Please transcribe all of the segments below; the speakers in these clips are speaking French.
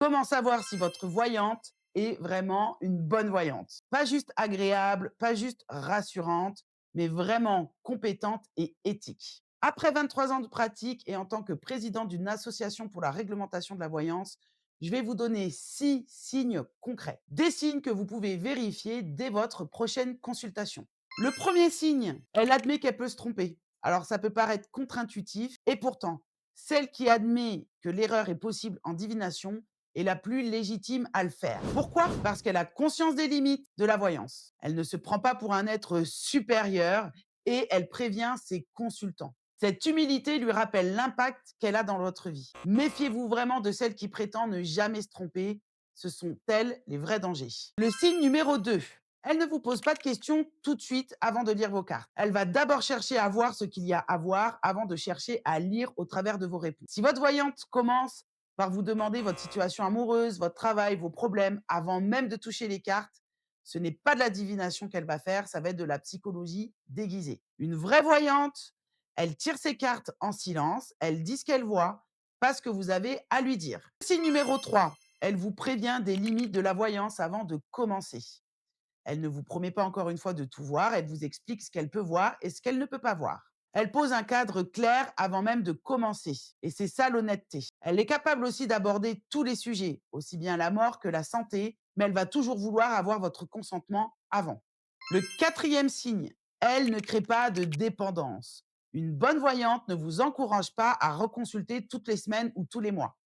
Comment savoir si votre voyante est vraiment une bonne voyante? Pas juste agréable, pas juste rassurante, mais vraiment compétente et éthique. Après 23 ans de pratique et en tant que président d'une association pour la réglementation de la voyance, je vais vous donner 6 signes concrets. Des signes que vous pouvez vérifier dès votre prochaine consultation. Le premier signe, elle admet qu'elle peut se tromper. Alors ça peut paraître contre-intuitif et pourtant, celle qui admet que l'erreur est possible en divination est la plus légitime à le faire. Pourquoi? Parce qu'elle a conscience des limites de la voyance. Elle ne se prend pas pour un être supérieur et elle prévient ses consultants. Cette humilité lui rappelle l'impact qu'elle a dans votre vie. Méfiez-vous vraiment de celles qui prétendent ne jamais se tromper. Ce sont elles les vrais dangers. Le signe numéro 2. Elle ne vous pose pas de questions tout de suite avant de lire vos cartes. Elle va d'abord chercher à voir ce qu'il y a à voir avant de chercher à lire au travers de vos réponses. Si votre voyante commence par vous demander votre situation amoureuse, votre travail, vos problèmes, avant même de toucher les cartes, ce n'est pas de la divination qu'elle va faire, ça va être de la psychologie déguisée. Une vraie voyante, elle tire ses cartes en silence, elle dit ce qu'elle voit, pas ce que vous avez à lui dire. Signe numéro 3, elle vous prévient des limites de la voyance avant de commencer. Elle ne vous promet pas encore une fois de tout voir, elle vous explique ce qu'elle peut voir et ce qu'elle ne peut pas voir. Elle pose un cadre clair avant même de commencer. Et c'est ça l'honnêteté. Elle est capable aussi d'aborder tous les sujets, aussi bien la mort que la santé, mais elle va toujours vouloir avoir votre consentement avant. Le quatrième signe, elle ne crée pas de dépendance. Une bonne voyante ne vous encourage pas à reconsulter toutes les semaines ou tous les mois.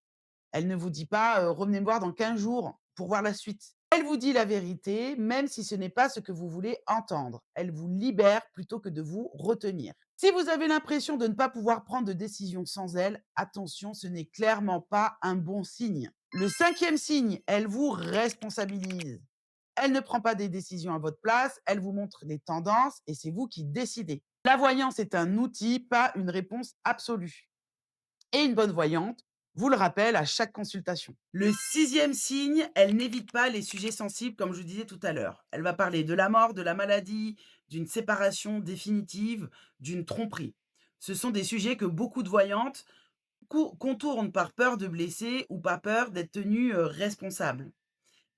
Elle ne vous dit pas revenez me voir dans 15 jours pour voir la suite. Elle vous dit la vérité, même si ce n'est pas ce que vous voulez entendre. Elle vous libère plutôt que de vous retenir. Si vous avez l'impression de ne pas pouvoir prendre de décision sans elle, attention, ce n'est clairement pas un bon signe. Le cinquième signe, elle vous responsabilise. Elle ne prend pas des décisions à votre place, elle vous montre les tendances et c'est vous qui décidez. La voyance est un outil, pas une réponse absolue. Et une bonne voyante vous le rappelle à chaque consultation. Le sixième signe, elle n'évite pas les sujets sensibles, comme je vous disais tout à l'heure. Elle va parler de la mort, de la maladie, d'une séparation définitive, d'une tromperie. Ce sont des sujets que beaucoup de voyantes contournent par peur de blesser ou par peur d'être tenues responsables.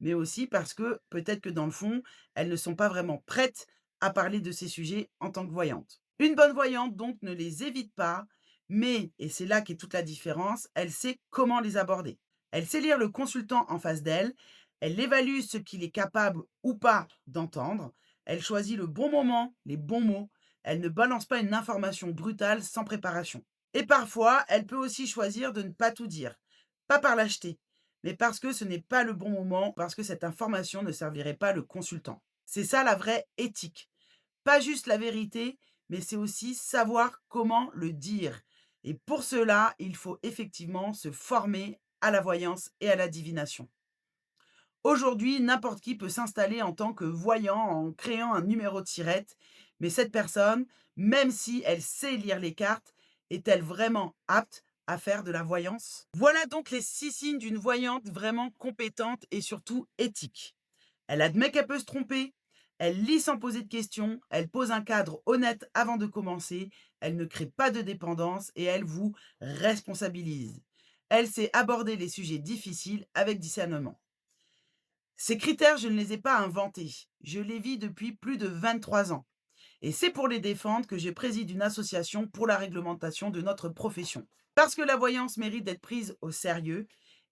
Mais aussi parce que peut-être que dans le fond, elles ne sont pas vraiment prêtes à parler de ces sujets en tant que voyantes. Une bonne voyante, donc, ne les évite pas, mais, et c'est là qu'est toute la différence, elle sait comment les aborder. Elle sait lire le consultant en face d'elle, elle évalue ce qu'il est capable ou pas d'entendre, elle choisit le bon moment, les bons mots, elle ne balance pas une information brutale sans préparation. Et parfois, elle peut aussi choisir de ne pas tout dire, pas par lâcheté, mais parce que ce n'est pas le bon moment, parce que cette information ne servirait pas le consultant. C'est ça la vraie éthique. Pas juste la vérité, mais c'est aussi savoir comment le dire. Et pour cela, il faut effectivement se former à la voyance et à la divination. Aujourd'hui, n'importe qui peut s'installer en tant que voyant en créant un numéro de tirette, mais cette personne, même si elle sait lire les cartes, est-elle vraiment apte à faire de la voyance? Voilà donc les 6 signes d'une voyante vraiment compétente et surtout éthique. Elle admet qu'elle peut se tromper, elle lit sans poser de questions, elle pose un cadre honnête avant de commencer, elle ne crée pas de dépendance et elle vous responsabilise. Elle sait aborder les sujets difficiles avec discernement. Ces critères, je ne les ai pas inventés. Je les vis depuis plus de 23 ans. Et c'est pour les défendre que je préside une association pour la réglementation de notre profession. Parce que la voyance mérite d'être prise au sérieux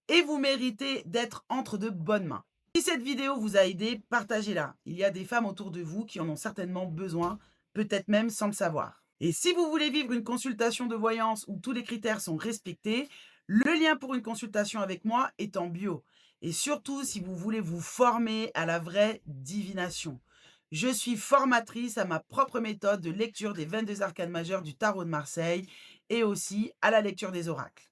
et vous méritez d'être entre de bonnes mains. Si cette vidéo vous a aidé, partagez-la. Il y a des femmes autour de vous qui en ont certainement besoin, peut-être même sans le savoir. Et si vous voulez vivre une consultation de voyance où tous les critères sont respectés, le lien pour une consultation avec moi est en bio. Et surtout, si vous voulez vous former à la vraie divination. Je suis formatrice à ma propre méthode de lecture des 22 arcanes majeures du tarot de Marseille et aussi à la lecture des oracles.